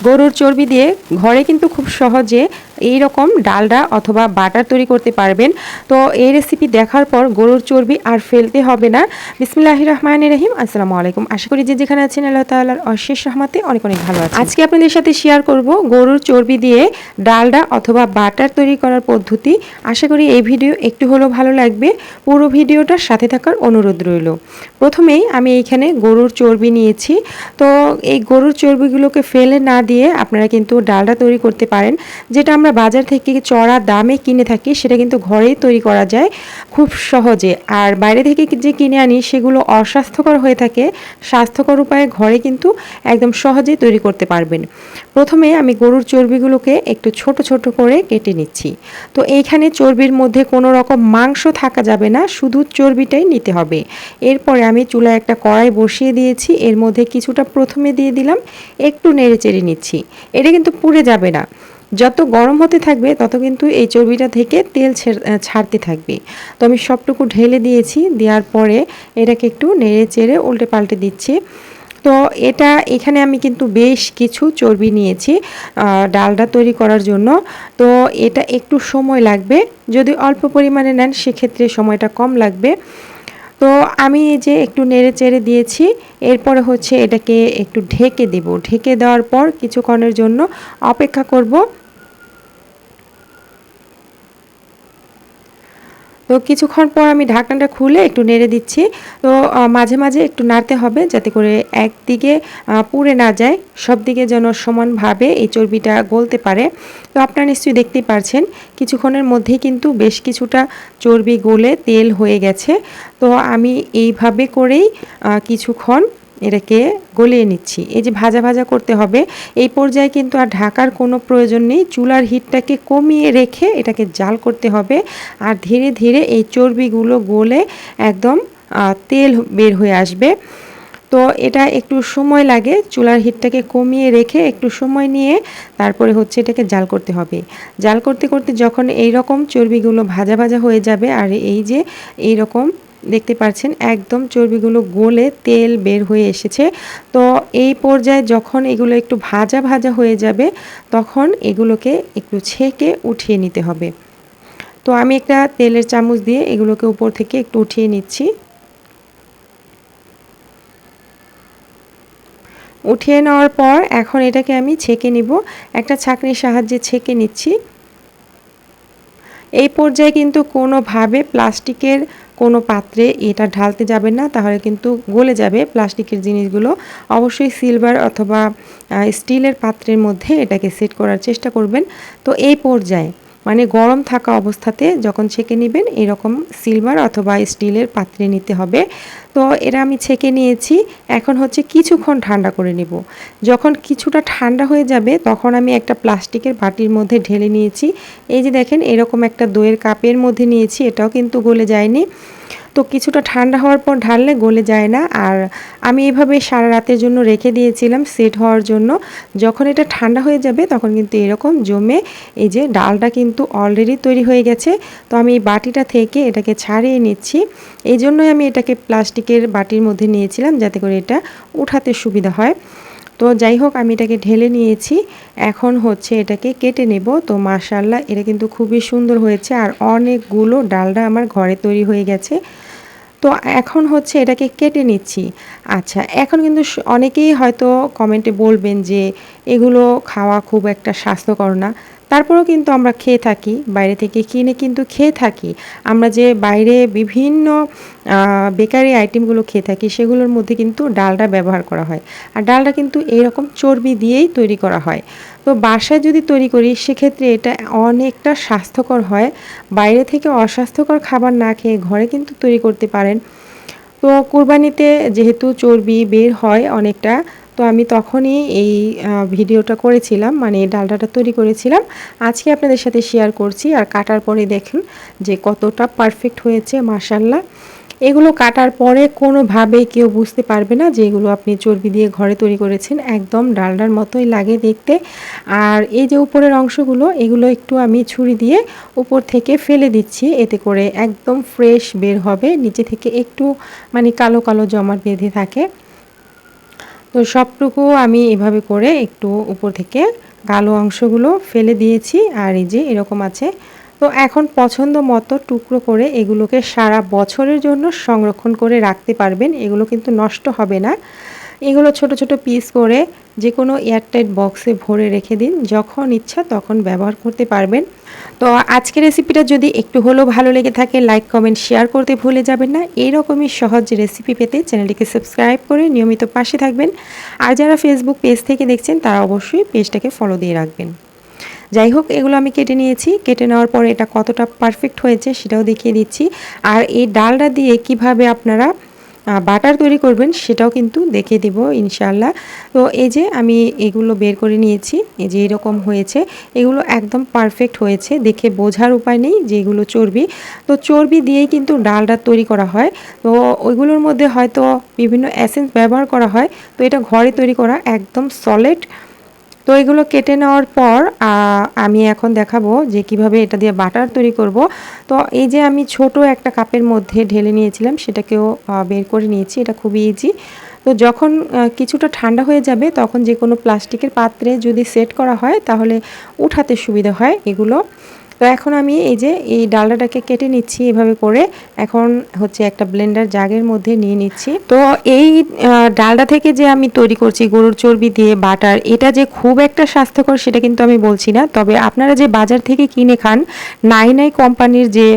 গরুর চর্বি দিয়ে ঘরে কিন্তু খুব সহজে এই রকম ডালডা অথবা বাটার তৈরি করতে পারবেন। তো এই রেসিপি দেখার পর গরুর চর্বি আর ফেলতে হবে না। বিসমিল্লাহির রহমানির রহিম। আসসালামু আলাইকুম। আশা করি যে যেখানে আছেন আল্লাহ তাআলার অশেষ রহমতে অনেক অনেক ভালো আছেন। আজকে আপনাদের সাথে শেয়ার করব গরুর চর্বি দিয়ে ডালডা অথবা বাটার তৈরি করার পদ্ধতি। আশা করি এই ভিডিও একটু হলেও ভালো লাগবে। পুরো ভিডিওটার সাথে থাকার অনুরোধ রইল। প্রথমেই আমি এইখানে গরুর চর্বি নিয়েছি। তো এই গরুর চর্বিগুলোকে ফেলে না দিয়ে আপনারা কিন্তু ডালডা তৈরি করতে পারেন। যেটা আমরা বাজার থেকে চড়া দামে কিনে থাকি সেটা কিন্তু ঘরেই তৈরি করা যায় খুব সহজে। আর বাইরে থেকে যে কিনে আনি সেগুলো অস্বাস্থ্যকর হয়ে থাকে। স্বাস্থ্যকর উপায়ে ঘরে কিন্তু একদম সহজেই তৈরি করতে পারবেন। প্রথমে আমি গরুর চর্বিগুলোকে একটু ছোট ছোট করে কেটে নিচ্ছি। তো এইখানে চর্বির মধ্যে কোনো রকম মাংস থাকা যাবে না, শুধু চর্বিটাই নিতে হবে। এরপরে আমি চুলায় একটা কড়াই বসিয়ে দিয়েছি। এর মধ্যে কিছুটা প্রথমে দিয়ে দিলাম, একটু নেড়ে চেড়ে নিচ্ছি। এটা কিন্তু পুড়ে যাবে না। যত গরম হতে থাকবে তত কিন্তু এই চর্বিটা থেকে তেল ছাড়তে থাকবে। তো আমি সবটুকু ঢেলে দিয়েছি। দেওয়ার পরে এটাকে একটু নেড়ে চেড়ে উল্টে পাল্টে দিচ্ছি। তো এখানে আমি কিন্তু বেশ কিছু চর্বি নিয়েছি ডালডা তৈরি করার জন্য। তো এটা একটু সময় লাগবে, যদি অল্প পরিমাণে নেন সেক্ষেত্রে সময়টা কম লাগবে। তো আমি এই যে একটু নেড়ে চেড়ে দিয়েছি। এরপরে হচ্ছে এটাকে একটু ঢেকে দেব। ঢেকে দেওয়ার পর কিছুক্ষণের জন্য অপেক্ষা করব। তো কিছুক্ষণ পর আমি ঢাকনাটা খুলে একটু নেড়ে দিচ্ছি। তো মাঝে মাঝে একটু নাড়তে হবে যাতে করে একদিকে পুড়ে না যায়, সব দিকে যেন সমানভাবে এই চর্বিটা গলতে পারে। তো আপনারা নিশ্চয়ই দেখতেই পারছেন কিছুক্ষণের মধ্যেই কিন্তু বেশ কিছুটা চর্বি গলে তেল হয়ে গেছে। তো আমি এইভাবে করেই কিছুক্ষণ এটাকে গলিয়ে নিচ্ছি। এই যে ভাজা ভাজা করতে হবে। এই পর্যায়ে কিন্তু আর ঢাকার কোনো প্রয়োজন নেই। চুলার হিটটাকে কমিয়ে রেখে এটাকে জাল করতে হবে। আর ধীরে ধীরে এই চর্বিগুলো গলে একদম তেল বের হয়ে আসবে। তো এটা একটু সময় লাগে। চুলার হিটটাকে কমিয়ে রেখে একটু সময় নিয়ে তারপরে হচ্ছে এটাকে জাল করতে হবে। জাল করতে করতে যখন এই রকম চর্বিগুলো ভাজা ভাজা হয়ে যাবে, আর এই যে এই রকম দেখতে পাচ্ছেন একদম চর্বিগুলো গলে তেল বের হয়ে এসেছে। তো এই পর্যায়ে যখন এগুলো একটু ভাজা ভাজা হয়ে যাবে তখন এগুলোকে একটু ছেঁকে উঠিয়ে নিতে হবে। তো আমি একটা তেলের চামচ দিয়ে এগুলোকে উপর থেকে একটু উঠিয়ে নিচ্ছি। উঠিয়ে নেওয়ার পর এখন এটাকে আমি ছেঁকে নিব। একটা ছাঁকনির সাহায্যে ছেঁকে নিচ্ছি। এই পর্যায়ে কিন্তু কোনোভাবে প্লাস্টিকের কোনো পাত্রে এটা ঢালতে যাবেন না, তাহলে কিন্তু গলে যাবে প্লাস্টিকের জিনিসগুলো। অবশ্যই সিলভার অথবা স্টিলের পাত্রের মধ্যে এটাকে সেট করার চেষ্টা করবেন। তো এই পর্যায়ে মানে গরম থাকা অবস্থাতে যখন ছেঁকে নেবেন এরকম সিলভার অথবা স্টিলের পাত্রে নিতে হবে। তো এটা আমি ছেঁকে নিয়েছি। এখন হচ্ছে কিছুক্ষণ ঠান্ডা করে নেব। যখন কিছুটা ঠান্ডা হয়ে যাবে তখন আমি একটা প্লাস্টিকের বাটির মধ্যে ঢেলে নিয়েছি। এই যে দেখেন এরকম একটা দইয়ের কাপের মধ্যে নিয়েছি, এটাও কিন্তু গলে যায়নি। তো কিছুটা ঠান্ডা হওয়ার পর ঢাললে গলে যায় না। আর আমি এভাবে সারা রাতের জন্য রেখে দিয়েছিলাম সেট হওয়ার জন্য। যখন এটা ঠান্ডা হয়ে যাবে তখন কিন্তু এরকম জমে এই যে ডালটা কিন্তু অলরেডি তৈরি হয়ে গেছে। তো আমি এই বাটিটা থেকে এটাকে ছাড়িয়ে নিচ্ছি। এই জন্যই আমি এটাকে প্লাস্টিকের বাটির মধ্যে নিয়েছিলাম যাতে করে এটা উঠাতে সুবিধা হয়। তো যাই হোক আমি এটাকে ঢেলে নিয়েছি। এখন হচ্ছে এটাকে কেটে নেব। তো মাশাআল্লাহ এটা কিন্তু খুবই সুন্দর হয়েছে আর অনেকগুলো ডালডা আমার ঘরে তৈরি হয়ে গেছে। তো এখন হচ্ছে এটাকে কেটে নিচ্ছি। আচ্ছা, এখন কিন্তু অনেকেই হয়তো কমেন্টে বলবেন যে এগুলো খাওয়া খুব একটা স্বাস্থ্যকর না। তারপরেও কিন্তু আমরা খেয়ে থাকি, বাইরে থেকে কিনে কিন্তু খেয়ে থাকি। আমরা যে বাইরে বিভিন্ন বেকারি আইটেমগুলো খেয়ে থাকি সেগুলোর মধ্যে কিন্তু ডালডা ব্যবহার করা হয়। আর ডালডা কিন্তু এইরকম চর্বি দিয়েই তৈরি করা হয়। তো বাসায় যদি তৈরি করি সেক্ষেত্রে এটা অনেকটা স্বাস্থ্যকর হয়। বাইরে থেকে অস্বাস্থ্যকর খাবার না খেয়ে ঘরে কিন্তু তৈরি করতে পারেন। তো কুরবানিতে যেহেতু চর্বি বের হয় অনেকটা, তো আমি তখনই এই ভিডিওটা করেছিলাম, মানে ডালডাটা তৈরি করেছিলাম। আজকে আপনাদের সাথে শেয়ার করছি। আর কাটার পরে দেখুন যে কতটা পারফেক্ট হয়েছে মাশাআল্লাহ। এগুলো কাটার পরে কোনোভাবেই কেউ বুঝতে পারবে না যে এগুলো আপনি চর্বি দিয়ে ঘরে তৈরি করেছেন। একদম ডালডার মতোই লাগে দেখতে। আর এই যে উপরের অংশগুলো এগুলো একটু আমি ছুরি দিয়ে উপর থেকে ফেলে দিচ্ছি, এতে করে একদম ফ্রেশ বের হবে। নিচে থেকে একটু মানে কালো কালো জমাট বেঁধে থাকে। তো সবটুকু আমি এভাবে করে একটু উপর থেকে কালো অংশগুলো ফেলে দিয়েছি, আর এই যে এরকম আছে। তো এখন পছন্দ মতো টুকরো করে এগুলোকে সারা বছরের জন্য সংরক্ষণ করে রাখতে পারবেন, এগুলো কিন্তু নষ্ট হবে না। এগুলো ছোট ছোট পিস করে যে কোনো এয়ারটাইট বক্সে ভরে রেখে দিন, যখন ইচ্ছা তখন ব্যবহার করতে পারবেন। তো আজকের রেসিপিটা যদি একটু হলেও ভালো লেগে থাকে, লাইক কমেন্ট শেয়ার করতে ভুলে যাবেন না। এইরকমই সহজ রেসিপি পেতে চ্যানেলটিকে সাবস্ক্রাইব করে নিয়মিত পাশে থাকবেন। আর যারা ফেসবুক পেজ থেকে দেখছেন তারা অবশ্যই পেজটাকে ফলো দিয়ে রাখবেন। যাই হোক, এগুলো আমি কেটে নিয়েছি। কেটে নেওয়ার পরে এটা কতটা পারফেক্ট হয়েছে সেটাও দেখিয়ে দিচ্ছি। আর এই ডালটা দিয়ে কিভাবে আপনারা বাটার তৈরি করবেন সেটাও কিন্তু দেখিয়ে দিব ইনশাআল্লাহ। তো এই যে আমি এগুলো বের করে নিয়েছি, এই যে এরকম হয়েছে। এগুলো একদম পারফেক্ট হয়েছে, দেখে বোঝার উপায় নেই যে এগুলো চর্বি। তো চর্বি দিয়েই কিন্তু ডালটা তৈরি করা হয়। তো ওইগুলোর মধ্যে হয়তো বিভিন্ন এসেন্স ব্যবহার করা হয়, তো এটা ঘরে তৈরি করা একদম সলিড। তো এগুলো কেটে নেওয়ার পর আমি এখন দেখাবো যে কিভাবে এটা দিয়ে বাটার তৈরি করব। তো এই যে আমি ছোট একটা কাপের মধ্যে ঢেলে নিয়েছিলাম, সেটাকেও বের করে নিয়েছি। এটা খুবই ইজি। তো যখন কিছুটা ঠান্ডা হয়ে যাবে তখন যে কোনো প্লাস্টিকের পাত্রে যদি সেট করা হয় তাহলে উঠাতে সুবিধা হয় এগুলো। তো এখন আমি এই যে এই ডালটাকে কেটে নিচ্ছি এভাবে করে। এখন হচ্ছে একটা ব্লেন্ডার জাগের মধ্যে নিয়ে নিচ্ছি। তো এই ডালটা থেকে যে আমি তৈরি করছি গরুর চর্বি দিয়ে বাটার, এটা যে খুব একটা স্বাস্থ্যকর সেটা কিন্তু আমি বলছি না। তবে আপনারা যে বাজার থেকে কিনে খান নাই কোম্পানির যে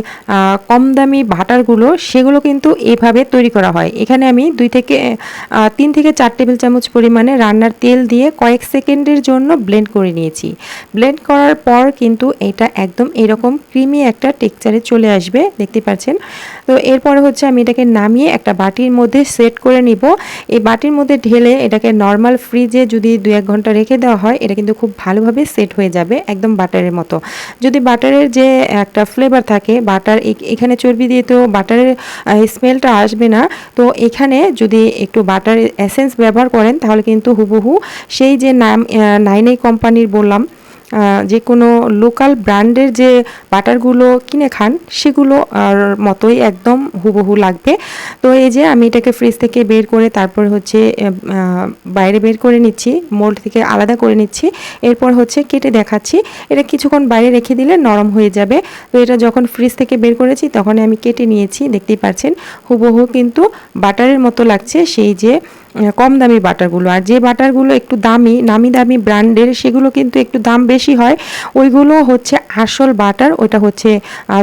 কম দামি বাটারগুলো, সেগুলো কিন্তু এভাবে তৈরি করা হয়। এখানে আমি 3 থেকে 4 টেবিল চামচ পরিমাণে রান্নার তেল দিয়ে কয়েক সেকেন্ডের জন্য ব্লেন্ড করে নিয়েছি। ব্লেন্ড করার পর কিন্তু এটা একদম এরকম ক্রিমি একটা টেক্সচারে চলে আসবে, দেখতে পাচ্ছেন। তো এরপরে হচ্ছে আমি এটাকে নামিয়ে একটা বাটির মধ্যে সেট করে নিব। এই বাটির মধ্যে ঢেলে এটাকে নর্মাল ফ্রিজে যদি 2-1 ঘন্টা রেখে দেওয়া হয়, এটা কিন্তু খুব ভালোভাবে সেট হয়ে যাবে একদম বাটারের মতো। যদি বাটারের যে একটা ফ্লেভার থাকে, বাটার এখানে চর্বি দিয়ে তো বাটারের স্মেলটা আসবে না। তো এখানে যদি একটু বাটার এসেন্স ব্যবহার করেন তাহলে কিন্তু হুবহু সেই যে নাইন কোম্পানির বললাম, যে কোনো লোকাল ব্র্যান্ডের যে বাটারগুলো কিনে খান সেগুলো আর মতোই একদম হুবহু লাগবে। তো এই যে আমি এটাকে ফ্রিজ থেকে বের করে তারপর হচ্ছে বাইরে বের করে নিচ্ছি, মোল্ড থেকে আলাদা করে নিচ্ছি। এরপর হচ্ছে কেটে দেখাচ্ছি। এটা কিছুক্ষণ বাইরে রেখে দিলে নরম হয়ে যাবে। তো এটা যখন ফ্রিজ থেকে বের করেছি তখন আমি কেটে নিয়েছি, দেখতেই পাচ্ছেন হুবহু কিন্তু বাটারের মতো লাগছে সেই যে কম দামি বাটারগুলো। আর যে বাটারগুলো একটু নামি দামি ব্র্যান্ডের সেগুলো কিন্তু একটু দাম বেশি হয়, ওইগুলো হচ্ছে আসল বাটার, ওইটা হচ্ছে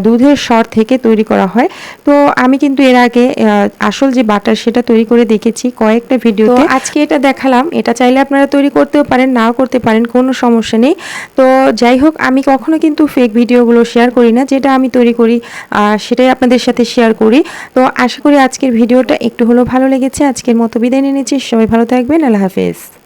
দুধের সর থেকে তৈরি করা হয়। তো আমি কিন্তু এর আগে আসল যে বাটার সেটা তৈরি করে দেখেছি কয়েকটা ভিডিওতে। আজকে এটা দেখালাম, এটা চাইলে আপনারা তৈরি করতেও পারেন, নাও করতে পারেন, কোনো সমস্যা নেই। তো যাই হোক, আমি কখনো কিন্তু ফেক ভিডিওগুলো শেয়ার করি না, যেটা আমি তৈরি করি সেটাই আপনাদের সাথে শেয়ার করি। তো আশা করি আজকের ভিডিওটা একটু হলেও ভালো লেগেছে। আজকের মতো বিদায় নিয়ে নিচ্ছি, সবাই ভালো থাকবেন, আল্লাহ হাফেজ।